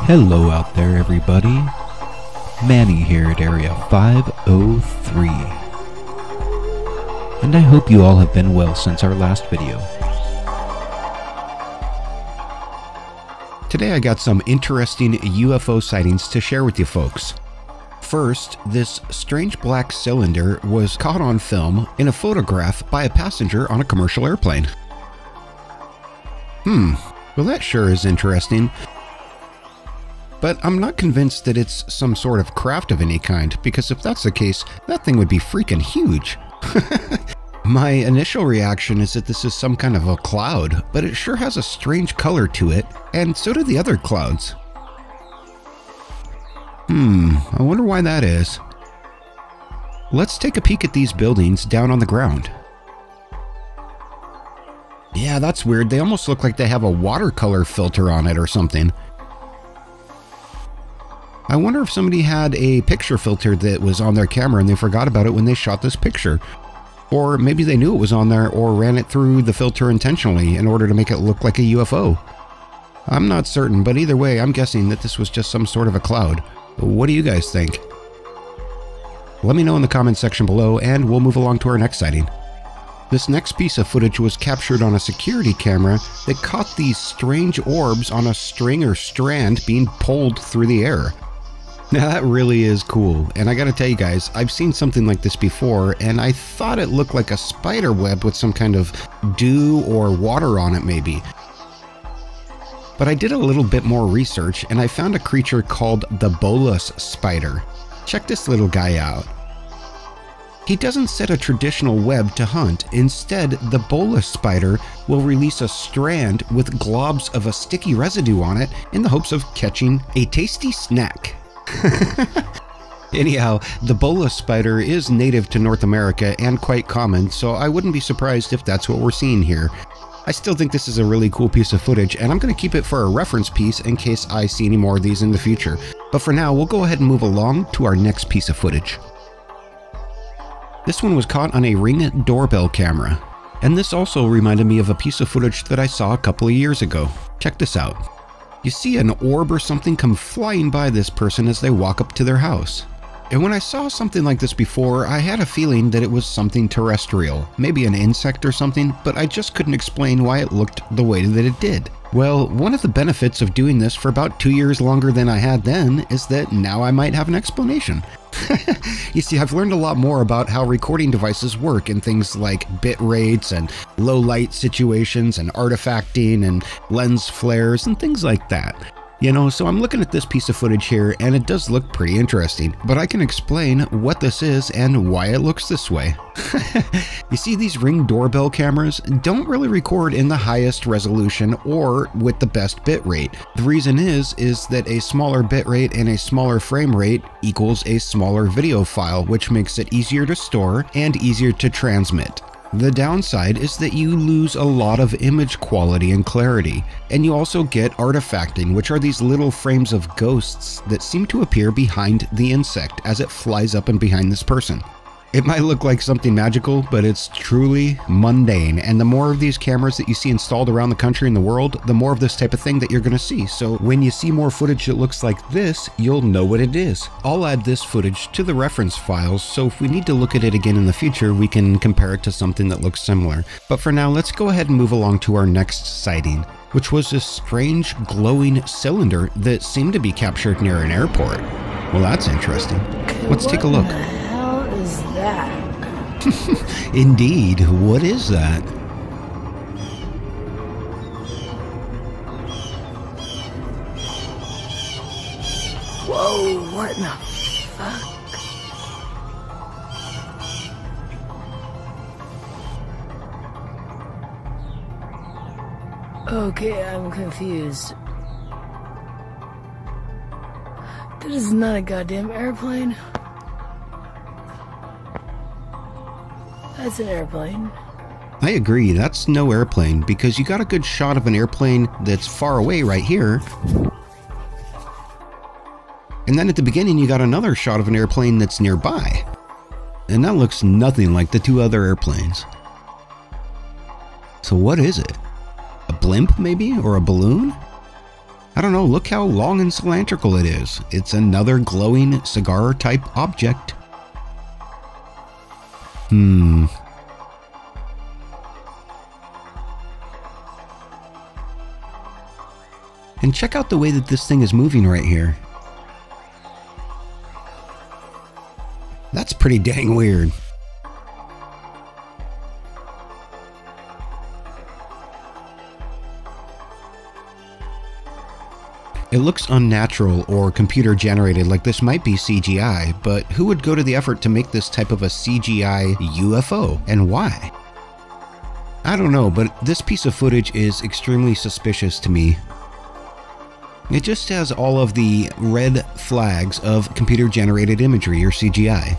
Hello out there, everybody. Manny here at Area 503. And I hope you all have been well since our last video. Today I got some interesting UFO sightings to share with you folks. First, this strange black cylinder was caught on film in a photograph by a passenger on a commercial airplane. Well, that sure is interesting. But I'm not convinced that it's some sort of craft of any kind, because if that's the case, that thing would be freaking huge. My initial reaction is that this is some kind of a cloud, but it sure has a strange color to it, and so do the other clouds. I wonder why that is. Let's take a peek at these buildings down on the ground. Yeah, that's weird. They almost look like they have a watercolor filter on it or something. I wonder if somebody had a picture filter that was on their camera and they forgot about it when they shot this picture. Or maybe they knew it was on there or ran it through the filter intentionally in order to make it look like a UFO. I'm not certain, but either way, I'm guessing that this was just some sort of a cloud. What do you guys think? Let me know in the comment section below and we'll move along to our next sighting. This next piece of footage was captured on a security camera that caught these strange orbs on a string or strand being pulled through the air. Now that really is cool, and I gotta tell you guys, I've seen something like this before and I thought it looked like a spider web with some kind of dew or water on it maybe. But I did a little bit more research and I found a creature called the bolus spider. Check this little guy out. He doesn't set a traditional web to hunt. Instead, the bolus spider will release a strand with globs of a sticky residue on it in the hopes of catching a tasty snack. Anyhow, the bolus spider is native to North America and quite common, so I wouldn't be surprised if that's what we're seeing here. I still think this is a really cool piece of footage, and I'm going to keep it for a reference piece in case I see any more of these in the future. But for now, we'll go ahead and move along to our next piece of footage. This one was caught on a Ring doorbell camera, and this also reminded me of a piece of footage that I saw a couple of years ago. Check this out. You see an orb or something come flying by this person as they walk up to their house. And when I saw something like this before, I had a feeling that it was something terrestrial, maybe an insect or something, but I just couldn't explain why it looked the way that it did. Well, one of the benefits of doing this for about 2 years longer than I had then is that now I might have an explanation. You see, I've learned a lot more about how recording devices work in things like bit rates and low light situations and artifacting and lens flares and things like that. You know, so I'm looking at this piece of footage here and it does look pretty interesting, but I can explain what this is and why it looks this way. You see, these Ring doorbell cameras don't really record in the highest resolution or with the best bit rate. The reason is that a smaller bit rate and a smaller frame rate equals a smaller video file, which makes it easier to store and easier to transmit. The downside is that you lose a lot of image quality and clarity, and you also get artifacting, which are these little frames of ghosts that seem to appear behind the insect as it flies up and behind this person. It might look like something magical, but it's truly mundane, and the more of these cameras that you see installed around the country and the world, the more of this type of thing that you're going to see. So when you see more footage that looks like this, you'll know what it is. I'll add this footage to the reference files, so if we need to look at it again in the future, we can compare it to something that looks similar. But for now, let's go ahead and move along to our next sighting, which was this strange glowing cylinder that seemed to be captured near an airport. Well, that's interesting. Let's take a look. Is that? Indeed, what is that? Whoa, what in the fuck? Okay, I'm confused. That is not a goddamn airplane. That's an airplane. I agree, that's no airplane, because you got a good shot of an airplane that's far away right here. And then at the beginning you got another shot of an airplane that's nearby. And that looks nothing like the two other airplanes. So what is it? A blimp maybe? Or a balloon? I don't know, look how long and cylindrical it is. It's another glowing cigar-type object. And check out the way that this thing is moving right here. That's pretty dang weird. It looks unnatural or computer generated, like this might be CGI, but who would go to the effort to make this type of a CGI UFO, and why? I don't know, but this piece of footage is extremely suspicious to me. It just has all of the red flags of computer generated imagery or CGI.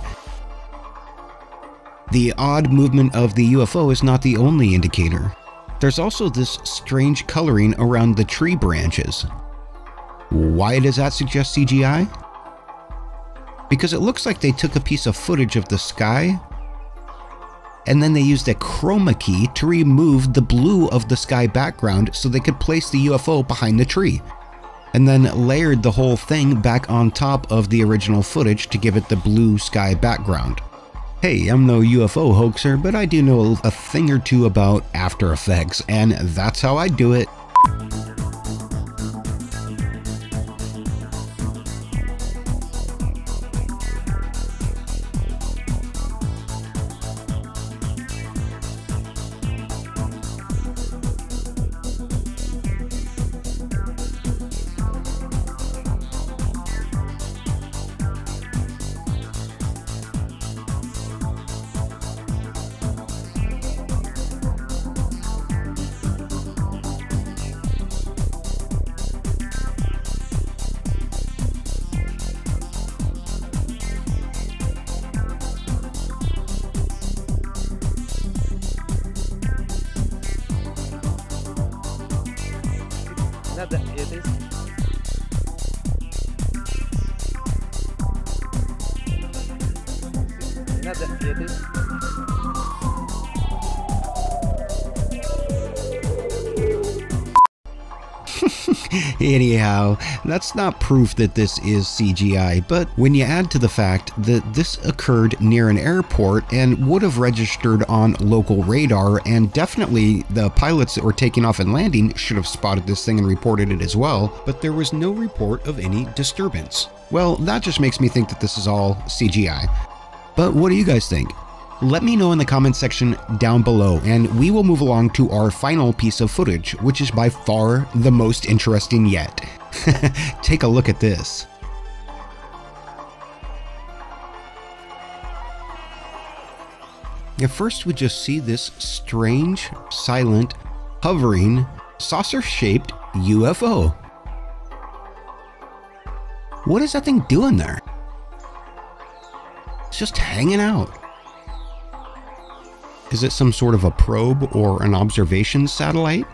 The odd movement of the UFO is not the only indicator. There's also this strange coloring around the tree branches. Why does that suggest CGI? Because it looks like they took a piece of footage of the sky and then they used a chroma key to remove the blue of the sky background so they could place the UFO behind the tree, and then layered the whole thing back on top of the original footage to give it the blue sky background. Hey, I'm no UFO hoaxer, but I do know a thing or two about After Effects, and that's how I do it. Nada, it is. Nada, it is. Anyhow, that's not proof that this is CGI, but when you add to the fact that this occurred near an airport and would have registered on local radar, and definitely the pilots that were taking off and landing should have spotted this thing and reported it as well, but there was no report of any disturbance. Well, that just makes me think that this is all CGI. But what do you guys think? Let me know in the comments section down below, and we will move along to our final piece of footage, which is by far the most interesting yet. Take a look at this. At first we just see this strange, silent, hovering, saucer-shaped UFO. What is that thing doing there? It's just hanging out. Is it some sort of a probe or an observation satellite?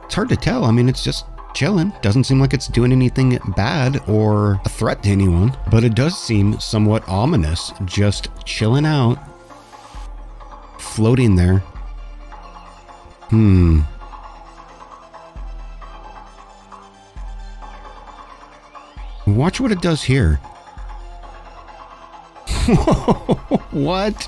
It's hard to tell. I mean, it's just chilling. Doesn't seem like it's doing anything bad or a threat to anyone, but it does seem somewhat ominous, just chilling out, floating there. Watch what it does here. What?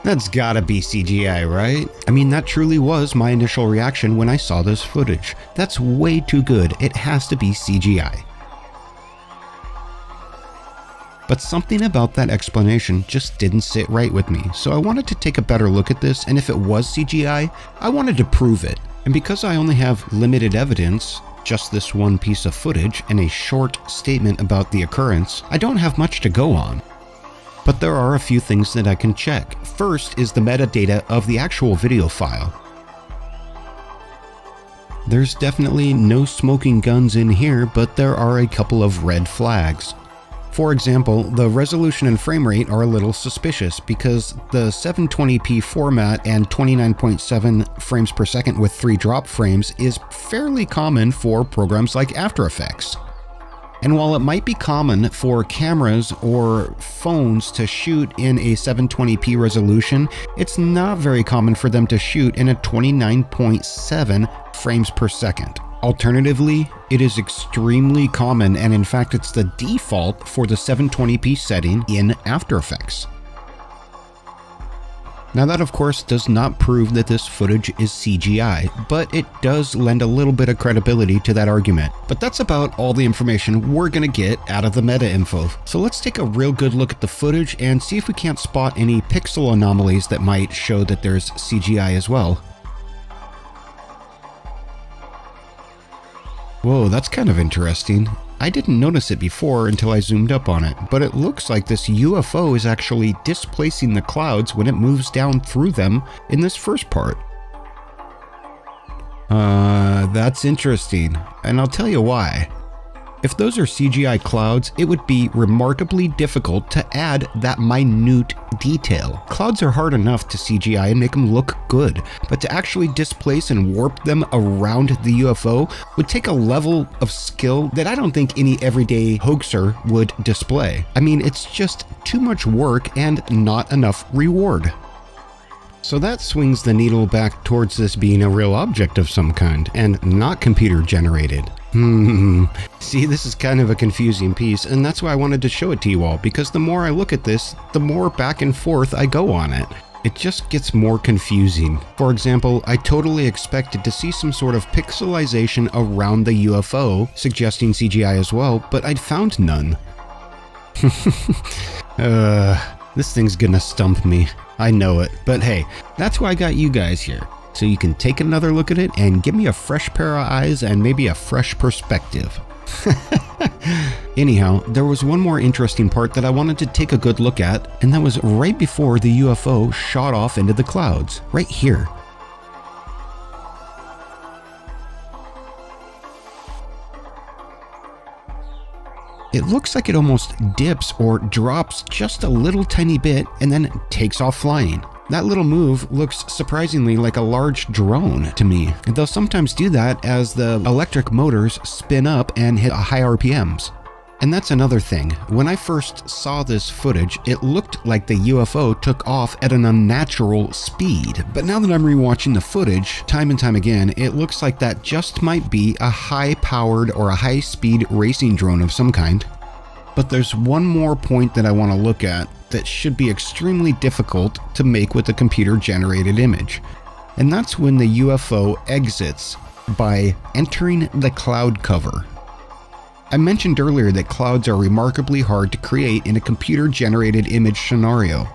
That's gotta be CGI, right? I mean, that truly was my initial reaction when I saw this footage. That's way too good. It has to be CGI. But something about that explanation just didn't sit right with me, so I wanted to take a better look at this, and if it was CGI, I wanted to prove it. And because I only have limited evidence, just this one piece of footage and a short statement about the occurrence, I don't have much to go on. But there are a few things that I can check. First is the metadata of the actual video file. There's definitely no smoking guns in here, but there are a couple of red flags. For example, the resolution and frame rate are a little suspicious because the 720p format and 29.7 frames per second with 3 drop frames is fairly common for programs like After Effects. And while it might be common for cameras or phones to shoot in a 720p resolution, it's not very common for them to shoot in a 29.7 frames per second. Alternatively, it is extremely common, and in fact it's the default for the 720p setting in After Effects. Now that of course does not prove that this footage is CGI, but it does lend a little bit of credibility to that argument. But that's about all the information we're gonna get out of the meta info. So let's take a real good look at the footage and see if we can't spot any pixel anomalies that might show that there's CGI as well. Whoa, that's kind of interesting. I didn't notice it before until I zoomed up on it, but it looks like this UFO is actually displacing the clouds when it moves down through them in this first part. That's interesting, and I'll tell you why. If those are CGI clouds, it would be remarkably difficult to add that minute detail. Clouds are hard enough to CGI and make them look good, but to actually displace and warp them around the UFO would take a level of skill that I don't think any everyday hoaxer would display. I mean, it's just too much work and not enough reward. So that swings the needle back towards this being a real object of some kind and not computer generated. See, this is kind of a confusing piece, and that's why I wanted to show it to you all, because the more I look at this, the more back and forth I go on it. It just gets more confusing. For example, I totally expected to see some sort of pixelization around the UFO, suggesting CGI as well, but I'd found none. This thing's gonna stump me. I know it, but hey, that's why I got you guys here. So you can take another look at it and give me a fresh pair of eyes and maybe a fresh perspective. Anyhow, there was one more interesting part that I wanted to take a good look at, and that was right before the UFO shot off into the clouds, right here. It looks like it almost dips or drops just a little tiny bit and then takes off flying. That little move looks surprisingly like a large drone to me. And they'll sometimes do that as the electric motors spin up and hit high RPMs. And that's another thing. When I first saw this footage, it looked like the UFO took off at an unnatural speed. But now that I'm rewatching the footage time and time again, it looks like that just might be a high-powered or a high-speed racing drone of some kind. But there's one more point that I want to look at that should be extremely difficult to make with a computer-generated image. And that's when the UFO exits by entering the cloud cover. I mentioned earlier that clouds are remarkably hard to create in a computer-generated image scenario.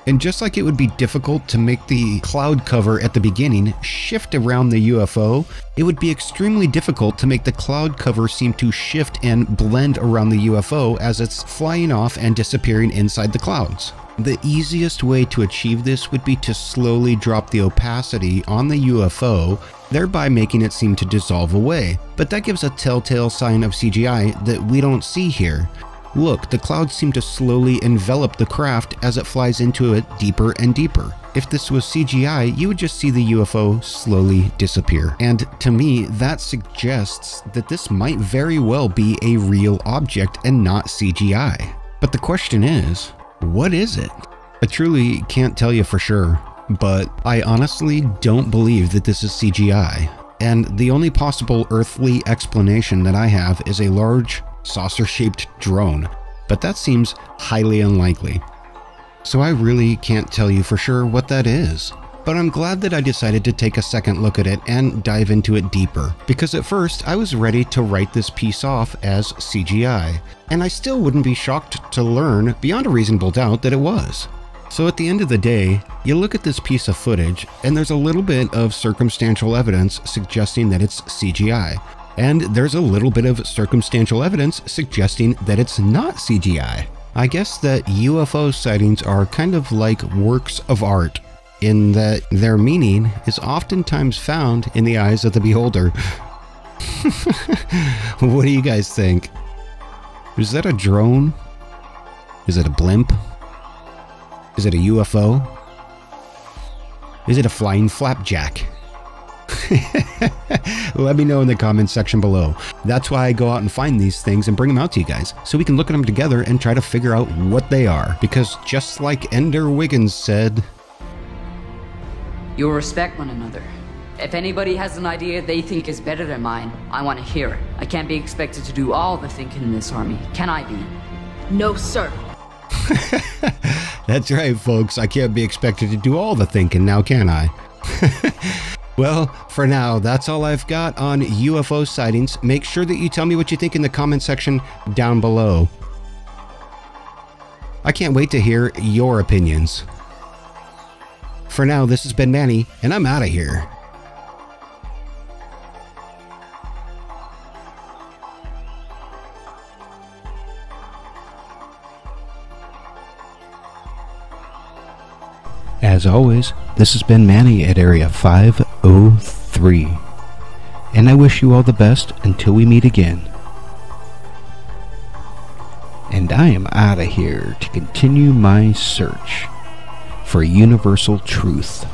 And just like it would be difficult to make the cloud cover at the beginning shift around the UFO, it would be extremely difficult to make the cloud cover seem to shift and blend around the UFO as it's flying off and disappearing inside the clouds. The easiest way to achieve this would be to slowly drop the opacity on the UFO, thereby making it seem to dissolve away. But that gives a telltale sign of CGI that we don't see here. Look, the clouds seem to slowly envelop the craft as it flies into it deeper and deeper. If this was CGI, you would just see the UFO slowly disappear. And to me, that suggests that this might very well be a real object and not CGI. But the question is, what is it? I truly can't tell you for sure, but I honestly don't believe that this is CGI. And the only possible earthly explanation that I have is a large, saucer-shaped drone, but that seems highly unlikely. So I really can't tell you for sure what that is. But I'm glad that I decided to take a second look at it and dive into it deeper, because at first I was ready to write this piece off as CGI, and I still wouldn't be shocked to learn beyond a reasonable doubt that it was. So at the end of the day, you look at this piece of footage and there's a little bit of circumstantial evidence suggesting that it's CGI. And there's a little bit of circumstantial evidence suggesting that it's not CGI. I guess that UFO sightings are kind of like works of art, in that their meaning is oftentimes found in the eyes of the beholder. What do you guys think? Is that a drone? Is it a blimp? Is it a UFO? Is it a flying flapjack? Let me know in the comments section below. That's why I go out and find these things and bring them out to you guys, so we can look at them together and try to figure out what they are. Because just like Ender Wiggins said, You will respect one another If anybody has an idea they think is better than mine, I want to hear it. I can't be expected to do all the thinking in this army, can I be? No, sir. That's right, folks. I can't be expected to do all the thinking now, can I? Well, for now, that's all I've got on UFO sightings. Make sure that you tell me what you think in the comment section down below. I can't wait to hear your opinions. For now, this has been Manny, and I'm out of here. As always, this has been Manny at Area 503, and I wish you all the best until we meet again. And I am out of here to continue my search for universal truth.